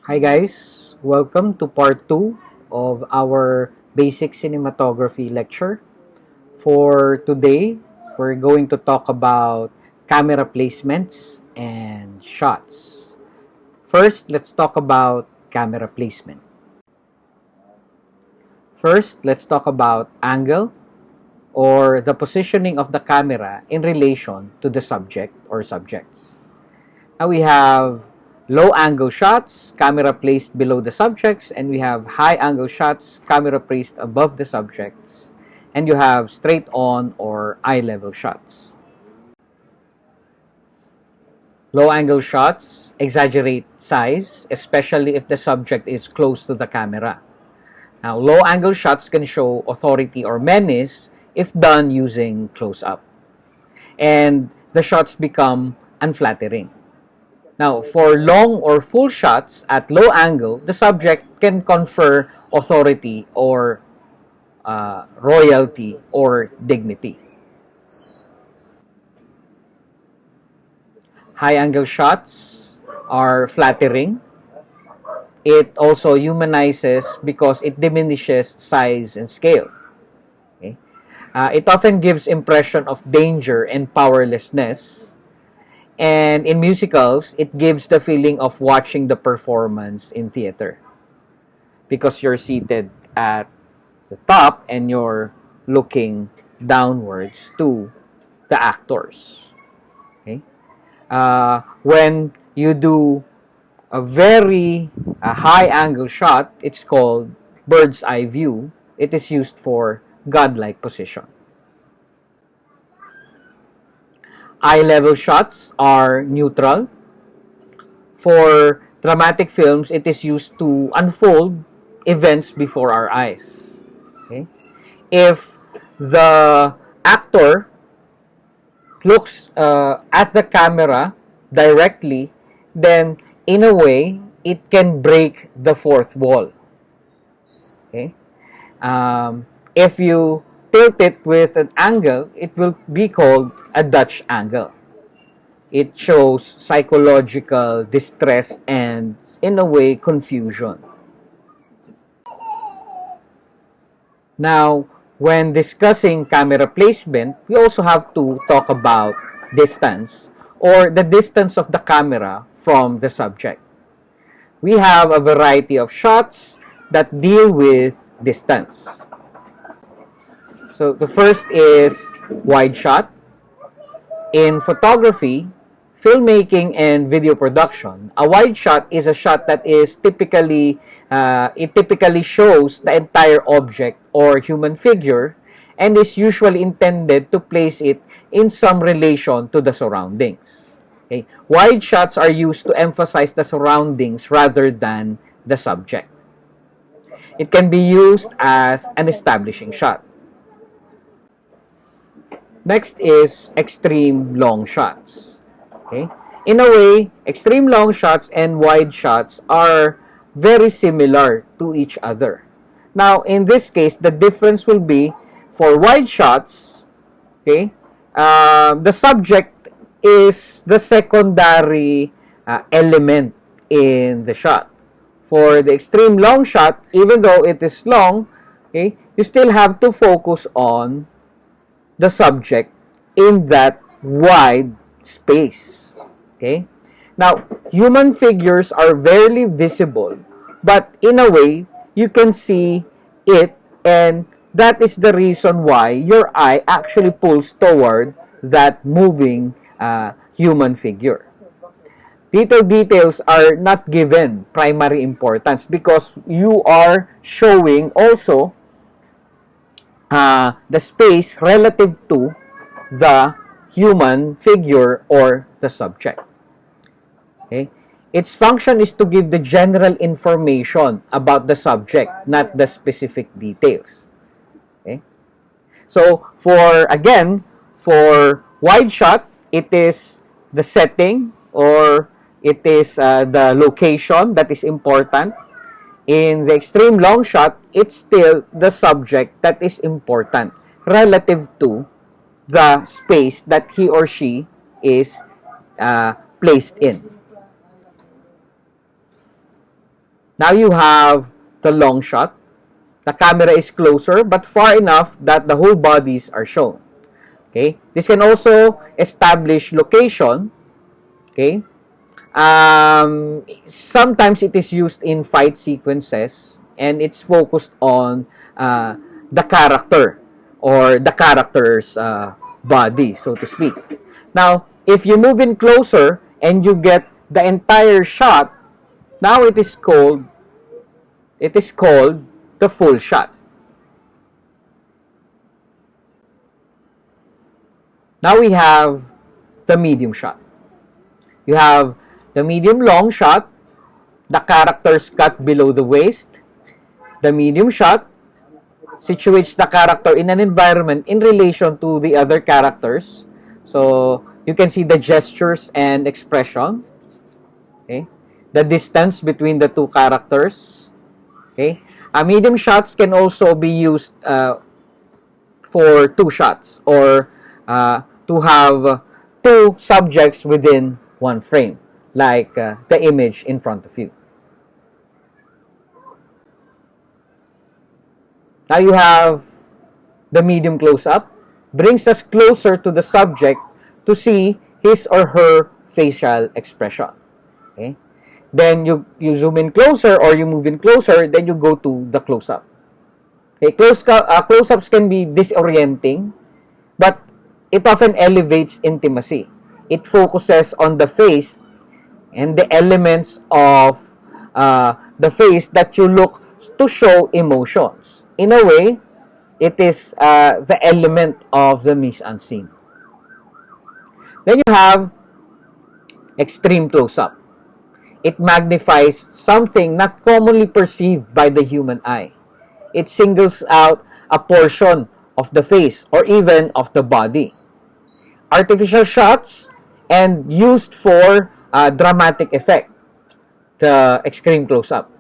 Hi guys, welcome to part 2 of our basic cinematography lecture. For today, we're going to talk about camera placements and shots. First, let's talk about camera placement. First, let's talk about angle or the positioning of the camera in relation to the subject or subjects. Now we have low angle shots, camera placed below the subjects, and we have high angle shots, camera placed above the subjects, and you have straight on or eye level shots. Low angle shots exaggerate size, especially if the subject is close to the camera. Now, low angle shots can show authority or menace if done using close up, and the shots become unflattering. Now, for long or full shots at low angle, the subject can confer authority or royalty or dignity. High angle shots are flattering. It also humanizes because it diminishes size and scale. Okay? It often gives impression of danger and powerlessness. And in musicals, it gives the feeling of watching the performance in theater because you're seated at the top and you're looking downwards to the actors. Okay? When you do a very high angle shot, it's called bird's eye view. It is used for godlike position. Eye level shots are neutral. For dramatic films, it is used to unfold events before our eyes. Okay? If the actor looks at the camera directly, then in a way, it can break the fourth wall. Okay? If you tilt it with an angle, it will be called a Dutch angle. It shows psychological distress and, in a way, confusion. Now, when discussing camera placement, we also have to talk about distance or the distance of the camera from the subject. We have a variety of shots that deal with distance. So the first is wide shot. In photography, filmmaking, and video production, a wide shot is a shot that is typically shows the entire object or human figure and is usually intended to place it in some relation to the surroundings. Okay? Wide shots are used to emphasize the surroundings rather than the subject. It can be used as an establishing shot. Next is extreme long shots. Okay? In a way, extreme long shots and wide shots are very similar to each other. Now, in this case, the difference will be for wide shots, okay, the subject is the secondary element in the shot. For the extreme long shot, even though it is long, okay, you still have to focus on the subject in that wide space. Okay? Now, human figures are barely visible, but in a way, you can see it, and that is the reason why your eye actually pulls toward that moving human figure. Little details are not given primary importance because you are showing also the space relative to the human figure or the subject. Okay? Its function is to give the general information about the subject, not the specific details. Okay? So, for wide shot, it is the setting or it is the location that is important. In the extreme long shot, it's still the subject that is important relative to the space that he or she is placed in. Now you have the long shot. The camera is closer but far enough that the whole bodies are shown. Okay? This can also establish location. Okay? Sometimes it is used in fight sequences and it's focused on the character or the character's body, so to speak. Now, if you move in closer and you get the entire shot, now it is called the full shot. Now we have the medium shot. You have the medium long shot, the characters cut below the waist. The medium shot situates the character in an environment in relation to the other characters. So you can see the gestures and expression. Okay, the distance between the two characters. Okay, medium shots can also be used for two shots or to have two subjects within one frame, like the image in front of you. Now you have the medium close-up, brings us closer to the subject to see his or her facial expression. Okay? Then you zoom in closer or you move in closer, then you go to the close-up. Okay? Close-ups can be disorienting, but it often elevates intimacy. It focuses on the face and the elements of the face that you look to show emotions. In a way, it is the element of the mise-en-scene. Then you have extreme close-up. It magnifies something not commonly perceived by the human eye. It singles out a portion of the face or even of the body. Artificial shots and used for dramatic effect, the extreme close-up.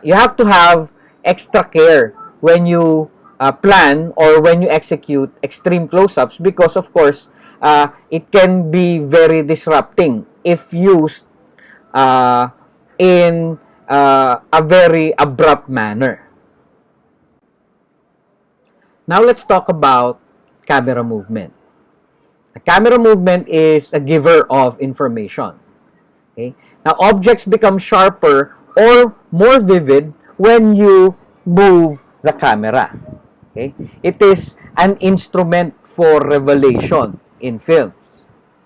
You have to have extra care when you plan or when you execute extreme close-ups because, of course, it can be very disrupting if used in a very abrupt manner. Now let's talk about camera movement. A camera movement is a giver of information. Okay? Now objects become sharper or more vivid when you move the camera. Okay? It is an instrument for revelation in films.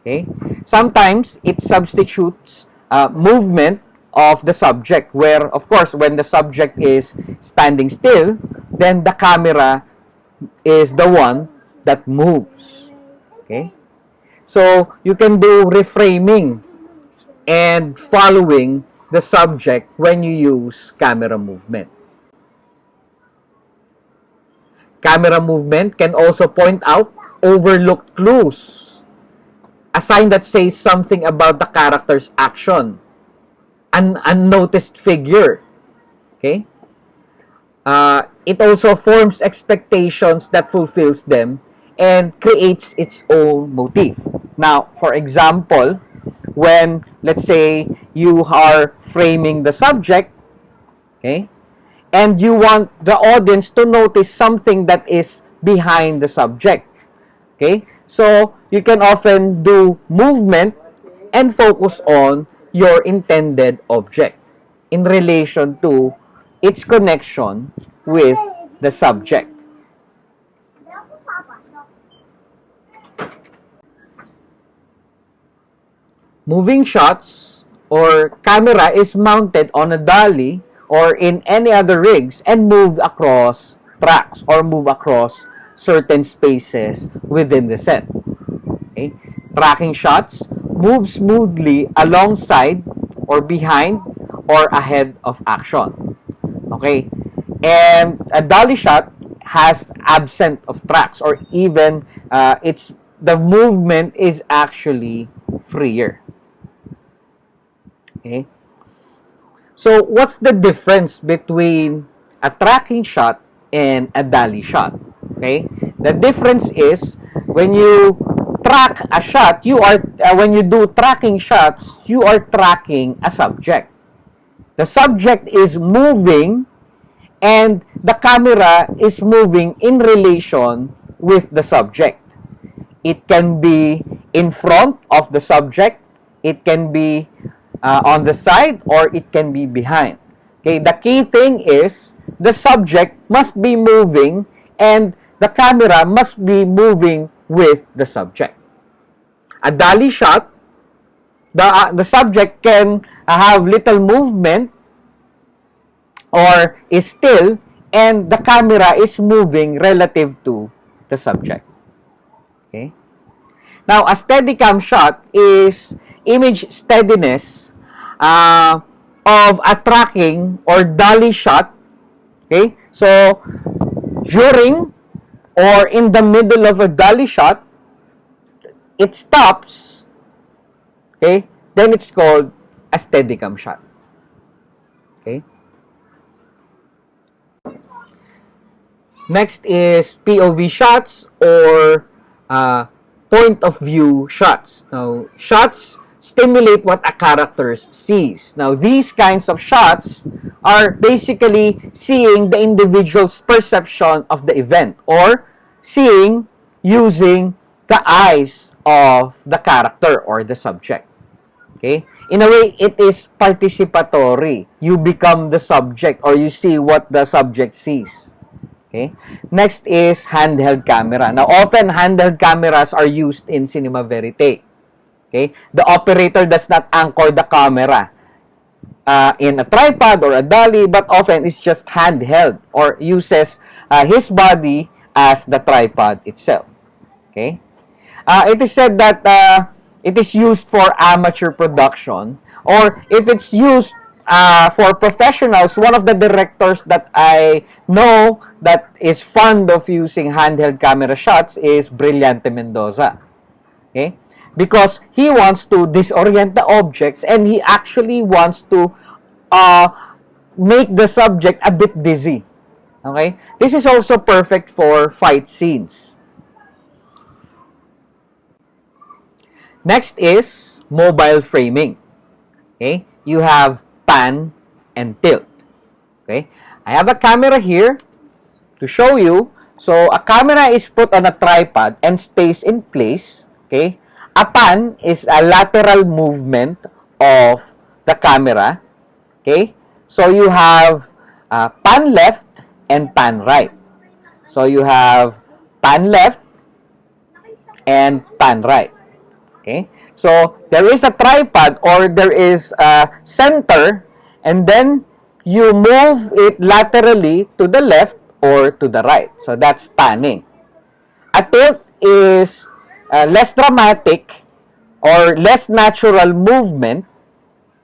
Okay? Sometimes it substitutes movement of the subject where, of course, when the subject is standing still, then the camera is the one that moves. Okay? So, you can do reframing and following the subject when you use camera movement. Camera movement can also point out overlooked clues, a sign that says something about the character's action, an unnoticed figure. Okay? It also forms expectations that fulfills them and creates its own motif. Now, for example, when, let's say, you are framing the subject, okay, and you want the audience to notice something that is behind the subject, okay, so you can often do movement and focus on your intended object in relation to its connection with the subject. Moving shots or camera is mounted on a dolly or in any other rigs and moved across tracks or move across certain spaces within the set. Okay? Tracking shots move smoothly alongside or behind or ahead of action. Okay? And a dolly shot has absent of tracks or even the movement is actually freer. Okay? So, what's the difference between a tracking shot and a dolly shot? Okay? The difference is when you track a shot, when you do tracking shots, you are tracking a subject. The subject is moving and the camera is moving in relation with the subject. It can be in front of the subject, it can be on the side, or it can be behind. Okay, the key thing is the subject must be moving and the camera must be moving with the subject. A dolly shot, the subject can have little movement or is still, and the camera is moving relative to the subject. Okay? Now, a steadicam shot is image steadiness of a tracking or dolly shot. Okay? So, during or in the middle of a dolly shot, it stops. Okay? Then it's called a steadicam shot. Okay? Next is POV shots or point of view shots. Now, shots stimulate what a character sees. Now, these kinds of shots are basically seeing the individual's perception of the event or seeing using the eyes of the character or the subject. Okay? In a way, it is participatory. You become the subject or you see what the subject sees. Okay? Next is handheld camera. Now, often handheld cameras are used in cinema verite. Okay? The operator does not anchor the camera in a tripod or a dolly, but often it's just handheld or uses his body as the tripod itself. Okay? It is said that it is used for amateur production, or if it's used for professionals, one of the directors that I know that is fond of using handheld camera shots is Brillante Mendoza. Okay? Because he wants to disorient the objects and he actually wants to make the subject a bit dizzy. Okay? This is also perfect for fight scenes. Next is mobile framing. Okay? You have pan and tilt. Okay? I have a camera here to show you. So, a camera is put on a tripod and stays in place. Okay? A pan is a lateral movement of the camera. Okay? So, you have pan left and pan right. So, you have pan left and pan right. Okay? So, there is a tripod or there is a center, and then you move it laterally to the left or to the right. So, that's panning. A tilt is less dramatic or less natural movement.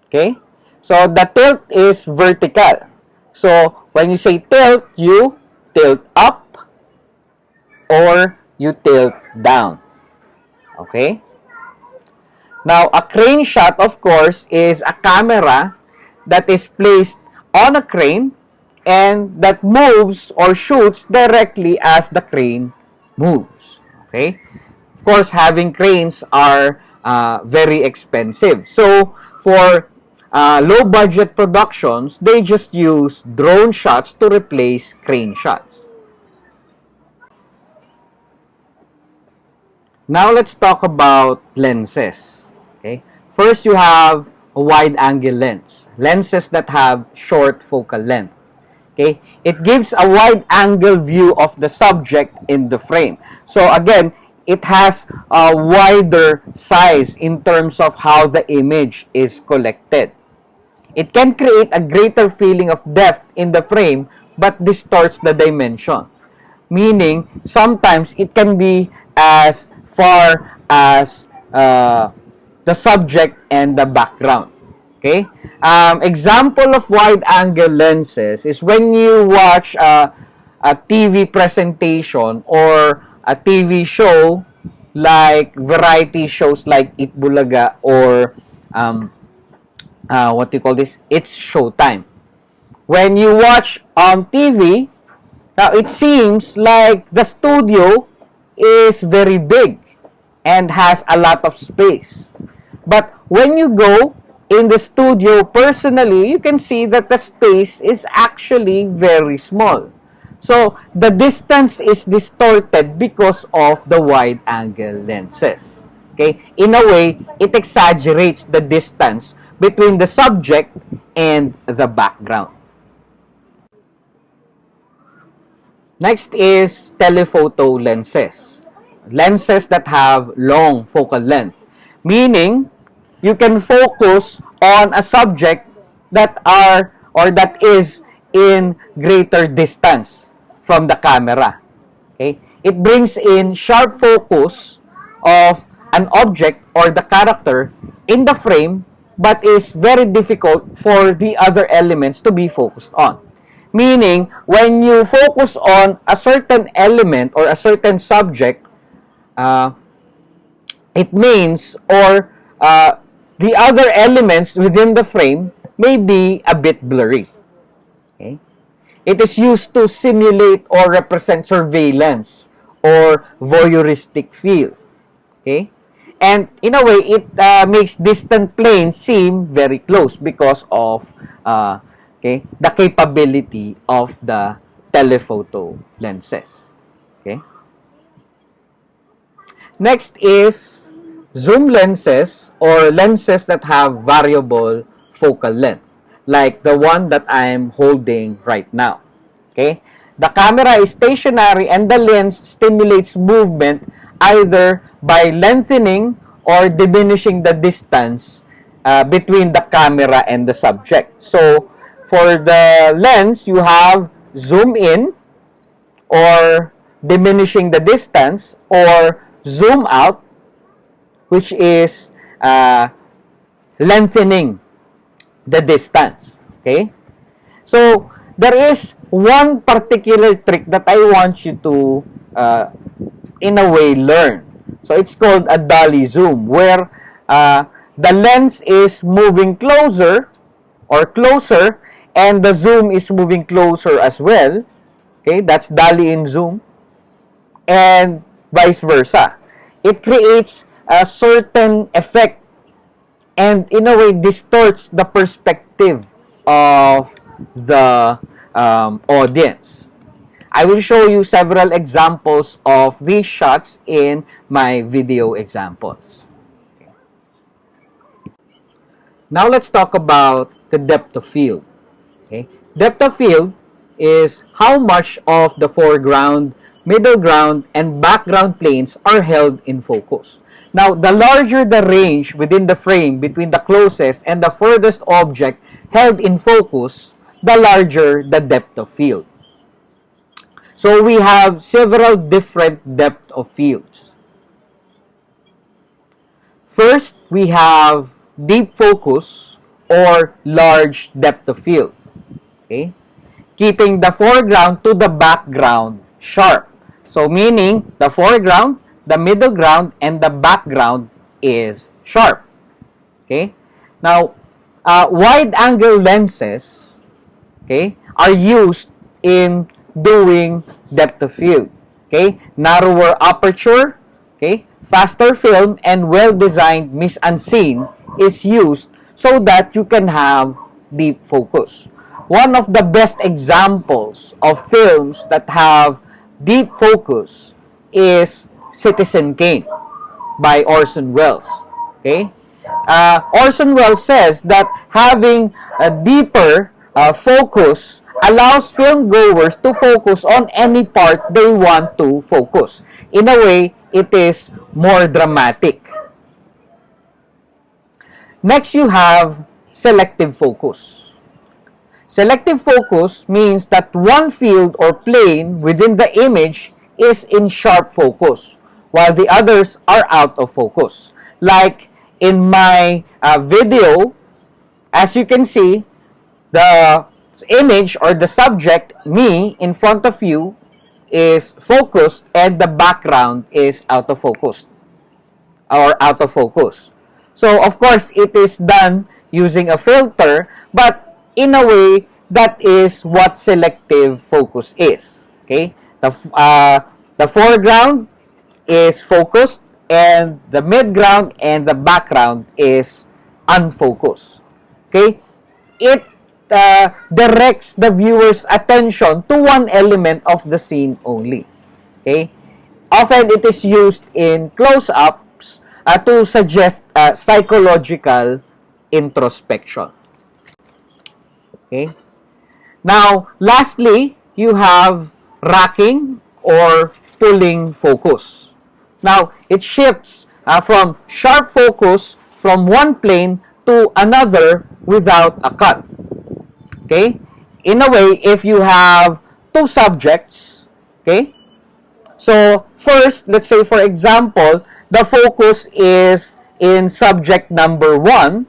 Okay? So, the tilt is vertical. So, when you say tilt, you tilt up or you tilt down. Okay? Now, a crane shot, of course, is a camera that is placed on a crane and that moves or shoots directly as the crane moves. Okay? Of course, having cranes are very expensive. So, for low-budget productions, they just use drone shots to replace crane shots. Now, let's talk about lenses. Okay? First, you have a wide-angle lens. Lenses that have short focal length. Okay? It gives a wide-angle view of the subject in the frame. So, again, it has a wider size in terms of how the image is collected. It can create a greater feeling of depth in the frame but distorts the dimension. Meaning, sometimes it can be as far as the subject and the background. Okay? Example of wide-angle lenses is when you watch a TV presentation or a TV show like variety shows like Eat Bulaga or what do you call this? It's Showtime. When you watch on TV, now it seems like the studio is very big and has a lot of space. But when you go in the studio, personally, you can see that the space is actually very small. So, the distance is distorted because of the wide angle lenses. Okay? In a way, it exaggerates the distance between the subject and the background. Next is telephoto lenses. Lenses that have long focal length. Meaning, you can focus on a subject that are or that is in greater distance from the camera. Okay? It brings in sharp focus of an object or the character in the frame, but is very difficult for the other elements to be focused on. Meaning, when you focus on a certain element or a certain subject, uh, it means the other elements within the frame may be a bit blurry. Okay? It is used to simulate or represent surveillance or voyeuristic feel. Okay? And in a way, it makes distant planes seem very close because of the capability of the telephoto lenses. Okay? Next is zoom lenses or lenses that have variable focal length, like the one that I'm holding right now. Okay? The camera is stationary and the lens stimulates movement either by lengthening or diminishing the distance between the camera and the subject. So, for the lens, you have zoom in or diminishing the distance or zoom out, which is lengthening the distance. Okay? So, there is one particular trick that I want you to, in a way, learn. So, it's called a dolly zoom, where the lens is moving closer or closer, and the zoom is moving closer as well. Okay, that's dolly in zoom, and vice versa. It creates a certain effect and in a way distorts the perspective of the audience. I will show you several examples of these shots in my video examples. Now let's talk about the depth of field. Okay? Depth of field is how much of the foreground, middle ground, and background planes are held in focus. Now, the larger the range within the frame between the closest and the furthest object held in focus, the larger the depth of field. So, we have several different depth of fields. First, we have deep focus or large depth of field. Okay? Keeping the foreground to the background sharp. So, meaning the foreground, the middle ground, and the background is sharp. Okay? Now, wide-angle lenses, okay, are used in doing depth of field. Okay? Narrower aperture, okay, faster film, and well-designed mise-en-scene is used so that you can have deep focus. One of the best examples of films that have deep focus is Citizen Kane by Orson Welles. Okay? Orson Welles says that having a deeper focus allows film goers to focus on any part they want to focus. In a way, it is more dramatic. Next, you have selective focus. Selective focus means that one field or plane within the image is in sharp focus, while the others are out of focus. Like in my video, as you can see, the image or the subject, me, in front of you, is focused and the background is out of focus or out of focus. So, of course, it is done using a filter, but in a way, that is what selective focus is. Okay? The foreground is focused and the midground and the background is unfocused. Okay? It directs the viewer's attention to one element of the scene only. Okay? Often it is used in close-ups to suggest psychological introspection. Okay? Now, lastly, you have racking or pulling focus. Now, it shifts from sharp focus from one plane to another without a cut. Okay? In a way, if you have two subjects, okay? So, first, let's say for example, the focus is in subject number 1,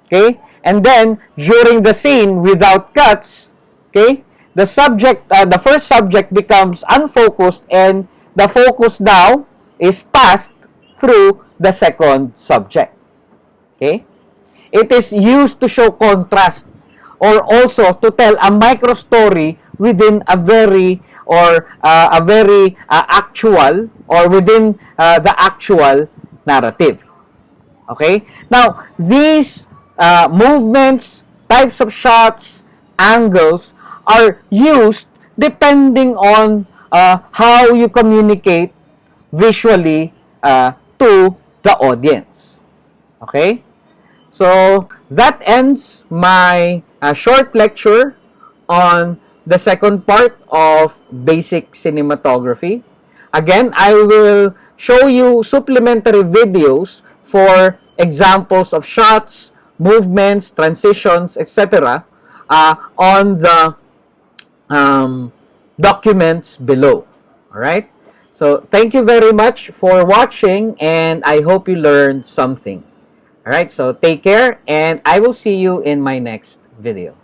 okay? And then during the scene without cuts, okay? The first subject becomes unfocused and the focus now is passed through the second subject. Okay? It is used to show contrast or also to tell a micro story within a very actual or within the actual narrative. Okay? Now, these movements, types of shots, angles are used depending on how you communicate visually to the audience. Okay? So, that ends my short lecture on the second part of basic cinematography. Again, I will show you supplementary videos for examples of shots, movements, transitions, etc. On the documents below. All right? So, thank you very much for watching and I hope you learned something. All right, so take care and I will see you in my next video.